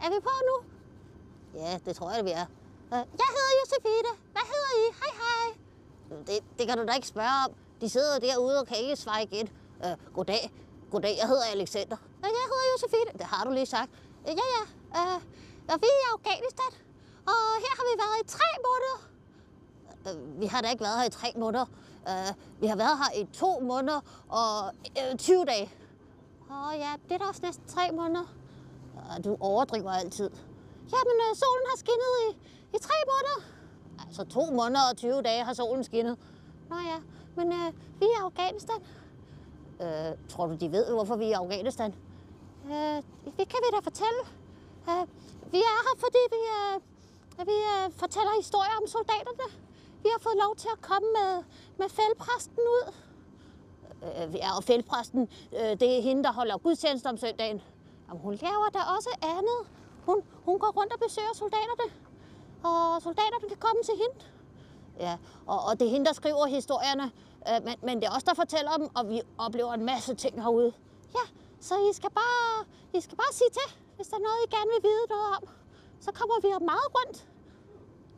Er vi på nu? Ja, det tror jeg, vi er. Jeg hedder Josefine. Hvad hedder I? Hej, hej. Det kan du da ikke spørge om. De sidder derude og kan ikke svare igen. Goddag. Goddag, jeg hedder Alexander. Jeg hedder Josefine. Det har du lige sagt. Ja. Vi er i Afghanistan. Og her har vi været i 3 måneder. Vi har da ikke været her i 3 måneder. Vi har været her i 2 måneder og 20 dage. Ja, det er da også næsten 3 måneder. Du overdriver altid. Jamen, solen har skinnet i 3 måneder. Altså 2 måneder og 20 dage har solen skinnet. Nå ja, men vi er i Afghanistan. Tror du, de ved, hvorfor vi er i Afghanistan? Det kan vi da fortælle. Vi er her, fordi vi fortæller historier om soldaterne. Vi har fået lov til at komme med feltpræsten ud. Og feltpræsten, det er hende, der holder gudstjeneste om søndagen. Jamen, hun laver da også andet. Hun går rundt og besøger soldaterne. Og soldaterne kan komme til hende. Ja, og det er hende, der skriver historierne. Men det er os, der fortæller dem, og vi oplever en masse ting herude. Ja, så I skal bare sige til, hvis der er noget, I gerne vil vide noget om. Så kommer vi op meget rundt.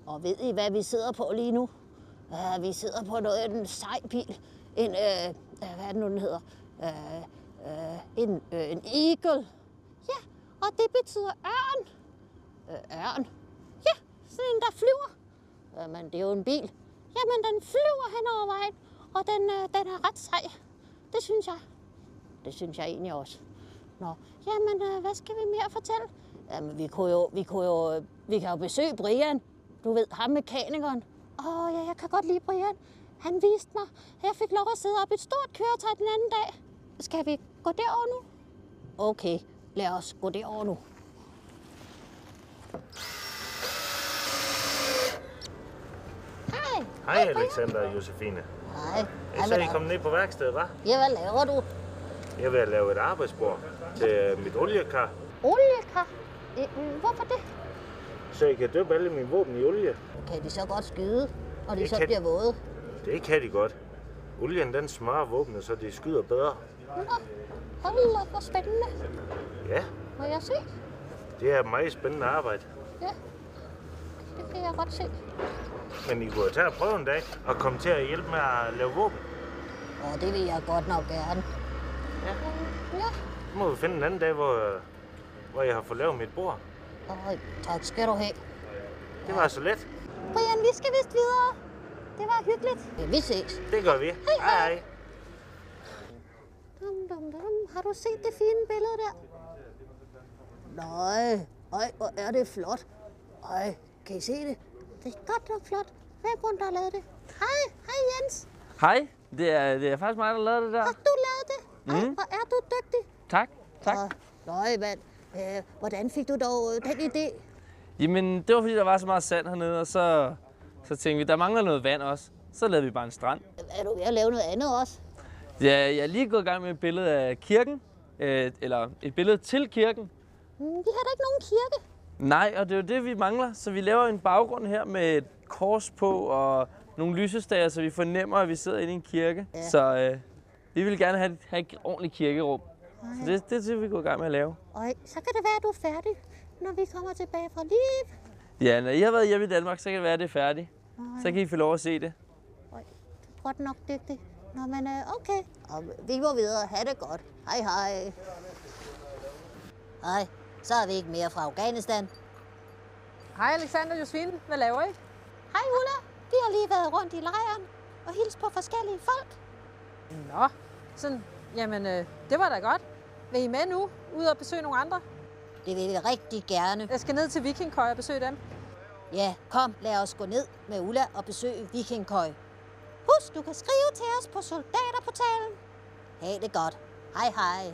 Og ved I, hvad vi sidder på lige nu? Vi sidder på en sej bil. Hvad er det nu, den hedder? En eagle. Ja, og det betyder ørn. Ørn? Ja, sådan en, der flyver. Men det er jo en bil. Jamen, den flyver hen over vejen, og den er ret sej. Det synes jeg. Det synes jeg egentlig også. Nå, jamen, hvad skal vi mere fortælle? Jamen, vi kan jo besøge Brian. Du ved, ham mekanikeren. Ja, jeg kan godt lide Brian. Han viste mig, at jeg fik lov at sidde op i et stort køretøj den anden dag. Skal vi gå derover nu? Okay, lad os gå derover nu. Hej Alexander og Josefine. Hej. Så er I kommet ned på værkstedet, hva'? Ja, hvad laver du? Jeg vil lave et arbejdsbord til mit oliekar. Oliekar? Hvorfor det? Så I kan døbe alle mine våben i olie. Kan de så godt skyde, når de Det så kan bliver våde? Det kan de godt. Olien den smører våbnene, så de skyder bedre. Nå, hold da, hvor spændende. Ja, Må jeg se? det er et meget spændende arbejde. Ja, det kan jeg godt se. Men I kunne jo tage og prøve en dag og komme til at hjælpe med at lave våben. Det vil jeg godt nok gerne. Ja. Ja. Så må vi finde en anden dag, hvor jeg har fået lavet mit bord. Tak skal du have. Det var så let. Brian, vi skal vist videre. Det var hyggeligt. Ja, vi ses. Det gør vi. Hej. Har du set det fine billede der? Nej, hvor er det flot. Kan I se det? Det er godt nok flot. Hvem der har lavet det? Hej Jens. Hej, det er faktisk mig, der lavede det der. Har du lavet det? Hvor er du dygtig. Tak. Nej, mand. Hvordan fik du dog den idé? Jamen, det var fordi, der var så meget sand hernede, og så tænkte vi, der mangler noget vand også. Så lavede vi bare en strand. Er du ved at lave noget andet også? Ja, jeg er lige gået i gang med et billede af kirken, eller et billede til kirken. Vi har da ikke nogen kirke. Nej, og det er jo det, vi mangler. Så vi laver en baggrund her med et kors på og nogle lysestager, så vi fornemmer, at vi sidder inde i en kirke. Ja. Så vi vil gerne have et ordentligt kirkerum. Så det er det, vi går i gang med at lave. Så kan det være, at du er færdig, når vi kommer tilbage fra Liv. Ja, når I har været hjemme i Danmark, så kan det være, at det er færdigt. Så kan I få lov at se det. Du er godt nok dygtig. Nå, men okay. Og vi går videre. Ha' det godt. Hej. Hej. Så er vi ikke mere fra Afghanistan. Hej Alexander og Josefine. Hvad laver I? Hej Ulla. Vi har lige været rundt i lejren og hilst på forskellige folk. Nå, sådan. Jamen, det var da godt. Vil I med nu? Ud og besøge nogle andre? Det vil vi rigtig gerne. Jeg skal ned til Vikingkøj og besøge dem. Ja, kom, lad os gå ned med Ulla og besøge Vikingkøj. Husk, du kan skrive til os på Soldaterportalen. Ha' det godt. Hej.